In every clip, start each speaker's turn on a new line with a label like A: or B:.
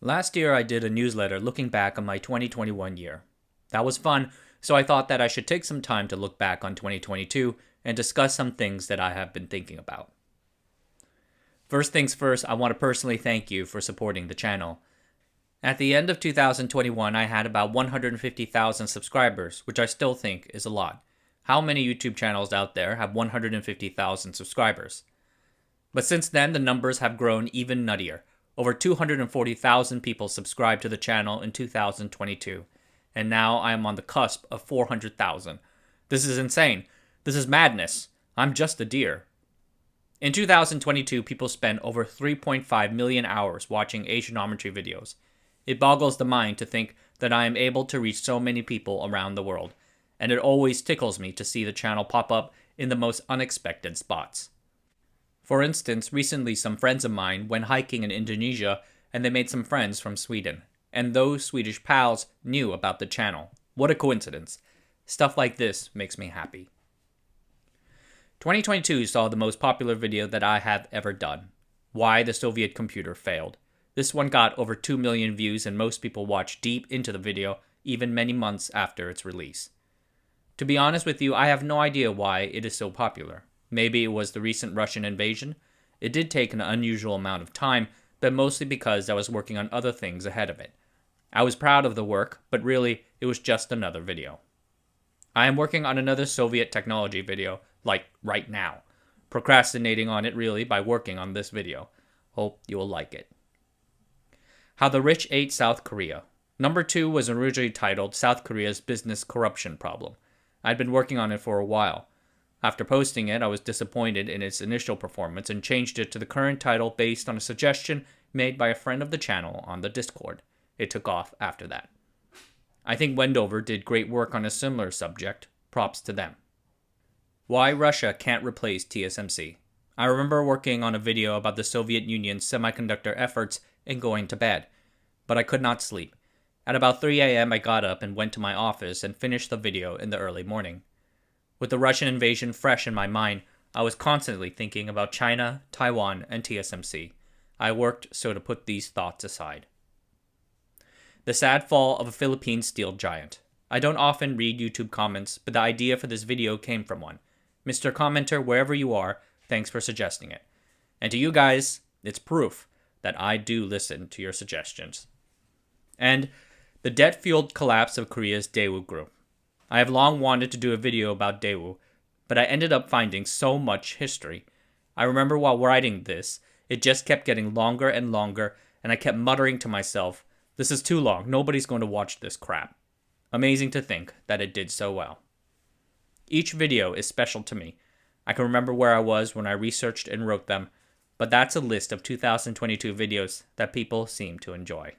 A: Last year, I did a newsletter looking back on my 2021 year. That was fun, so I thought that I should take some time to look back on 2022 and discuss some things that I have been thinking about. First things first, I want to personally thank you for supporting the channel. At the end of 2021, I had about 150,000 subscribers, which I still think is a lot. How many YouTube channels out there have 150,000 subscribers? But since then, the numbers have grown even nuttier. Over 240,000 people subscribed to the channel in 2022, and now I am on the cusp of 400,000. This is insane. This is madness. I'm just a deer. In 2022, people spent over 3.5 million hours watching Asianometry videos. It boggles the mind to think that I am able to reach so many people around the world, and it always tickles me to see the channel pop up in the most unexpected spots. For instance, recently some friends of mine went hiking in Indonesia and they made some friends from Sweden. And those Swedish pals knew about the channel. What a coincidence. Stuff like this makes me happy. 2022 saw the most popular video that I have ever done. Why the Soviet computer failed. This one got over 2 million views and most people watched deep into the video even many months after its release. To be honest with you, I have no idea why it is so popular. Maybe it was the recent Russian invasion. It did take an unusual amount of time, but mostly because I was working on other things ahead of it. I was proud of the work, but really, it was just another video. I am working on another Soviet technology video, like right now. Procrastinating on it really by working on this video. Hope you will like it. How the Rich Ate South Korea. Number 2 was originally titled South Korea's Business Corruption Problem. I'd been working on it for a while. After posting it, I was disappointed in its initial performance and changed it to the current title based on a suggestion made by a friend of the channel on the Discord. It took off after that. I think Wendover did great work on a similar subject. Props to them. Why Russia can't replace TSMC. I remember working on a video about the Soviet Union's semiconductor efforts and going to bed, but I could not sleep. At about 3 a.m. I got up and went to my office and finished the video in the early morning. With the Russian invasion fresh in my mind, I was constantly thinking about China, Taiwan, and TSMC. I worked so to put these thoughts aside. The sad fall of a Philippine steel giant. I don't often read YouTube comments, but the idea for this video came from one. Mr. Commenter, wherever you are, thanks for suggesting it. And to you guys, it's proof that I do listen to your suggestions. And the debt-fueled collapse of Korea's Daewoo Group. I have long wanted to do a video about Daewoo, but I ended up finding so much history. I remember while writing this, it just kept getting longer and longer, and I kept muttering to myself, this is too long, nobody's going to watch this crap. Amazing to think that it did so well. Each video is special to me. I can remember where I was when I researched and wrote them, but that's a list of 2022 videos that people seem to enjoy.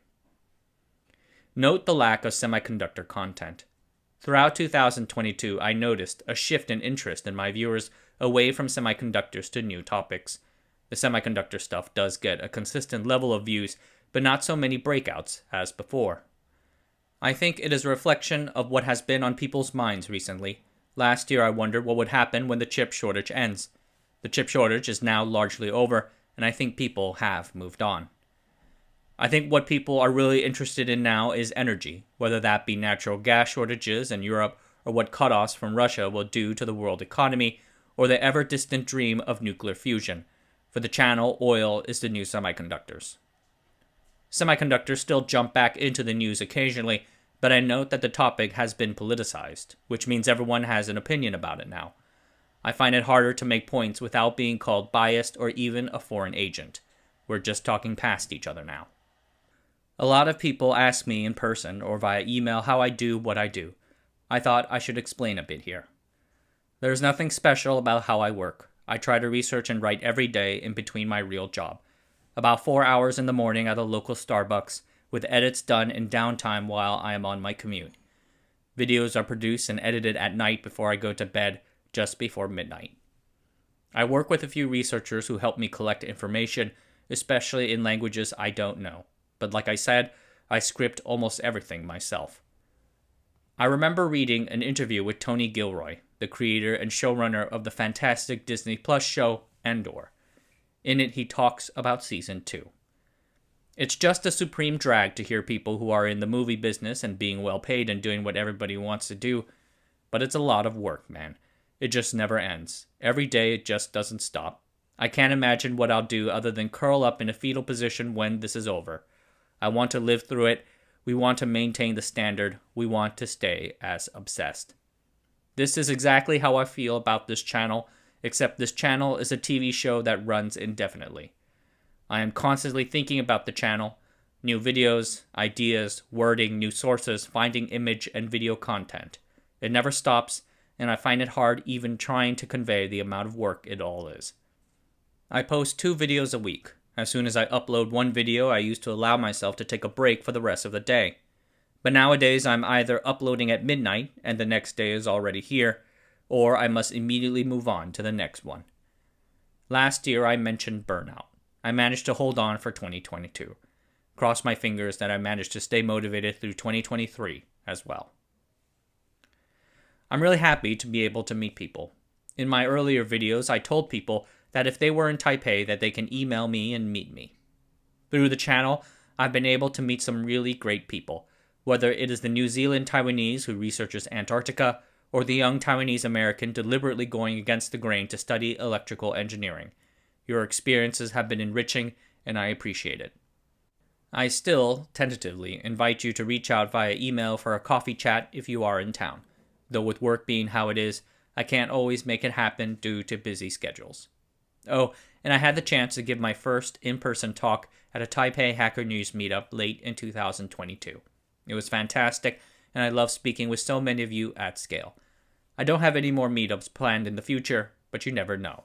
A: Note the lack of semiconductor content. Throughout 2022, I noticed a shift in interest in my viewers away from semiconductors to new topics. The semiconductor stuff does get a consistent level of views, but not so many breakouts as before. I think it is a reflection of what has been on people's minds recently. Last year I wondered what would happen when the chip shortage ends. The chip shortage is now largely over, and I think people have moved on. I think what people are really interested in now is energy, whether that be natural gas shortages in Europe or what cutoffs from Russia will do to the world economy, or the ever-distant dream of nuclear fusion. For the channel, oil is the new semiconductors. Semiconductors still jump back into the news occasionally, but I note that the topic has been politicized, which means everyone has an opinion about it now. I find it harder to make points without being called biased or even a foreign agent. We're just talking past each other now. A lot of people ask me in person or via email how I do what I do. I thought I should explain a bit here. There's nothing special about how I work. I try to research and write every day in between my real job. About 4 hours in the morning at a local Starbucks, with edits done in downtime while I am on my commute. Videos are produced and edited at night before I go to bed, just before midnight. I work with a few researchers who help me collect information, especially in languages I don't know. But like I said, I script almost everything myself. I remember reading an interview with Tony Gilroy, the creator and showrunner of the fantastic Disney Plus show Andor. In it, he talks about Season 2. It's just a supreme drag to hear people who are in the movie business and being well paid and doing what everybody wants to do, but it's a lot of work, man. It just never ends. Every day it just doesn't stop. I can't imagine what I'll do other than curl up in a fetal position when this is over. I want to live through it. We want to maintain the standard. We want to stay as obsessed. This is exactly how I feel about this channel, except this channel is a TV show that runs indefinitely. I am constantly thinking about the channel, new videos, ideas, wording, new sources, finding image and video content. It never stops, and I find it hard even trying to convey the amount of work it all is. I post 2 videos a week. As soon as I upload one video, I used to allow myself to take a break for the rest of the day. But nowadays, I'm either uploading at midnight and the next day is already here, or I must immediately move on to the next one. Last year, I mentioned burnout. I managed to hold on for 2022. Cross my fingers that I managed to stay motivated through 2023 as well. I'm really happy to be able to meet people. In my earlier videos, I told people that if they were in Taipei that they can email me and meet me. Through the channel, I've been able to meet some really great people, whether it is the New Zealand Taiwanese who researches Antarctica, or the young Taiwanese American deliberately going against the grain to study electrical engineering. Your experiences have been enriching, and I appreciate it. I still, tentatively, invite you to reach out via email for a coffee chat if you are in town, though with work being how it is, I can't always make it happen due to busy schedules. Oh, and I had the chance to give my first in-person talk at a Taipei Hacker News meetup late in 2022. It was fantastic, and I love speaking with so many of you at scale. I don't have any more meetups planned in the future, but you never know.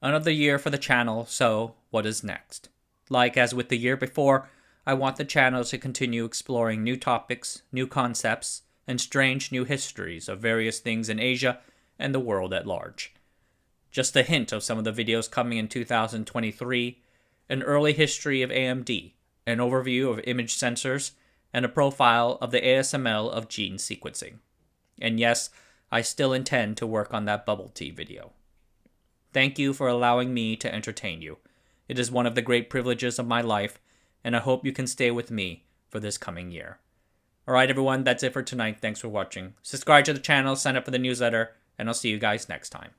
A: Another year for the channel, so what is next? Like as with the year before, I want the channel to continue exploring new topics, new concepts, and strange new histories of various things in Asia and the world at large. Just a hint of some of the videos coming in 2023, an early history of AMD, an overview of image sensors, and a profile of the ASML of gene sequencing. And yes, I still intend to work on that bubble tea video. Thank you for allowing me to entertain you. It is one of the great privileges of my life, and I hope you can stay with me for this coming year. Alright everyone, that's it for tonight. Thanks for watching. Subscribe to the channel, sign up for the newsletter, and I'll see you guys next time.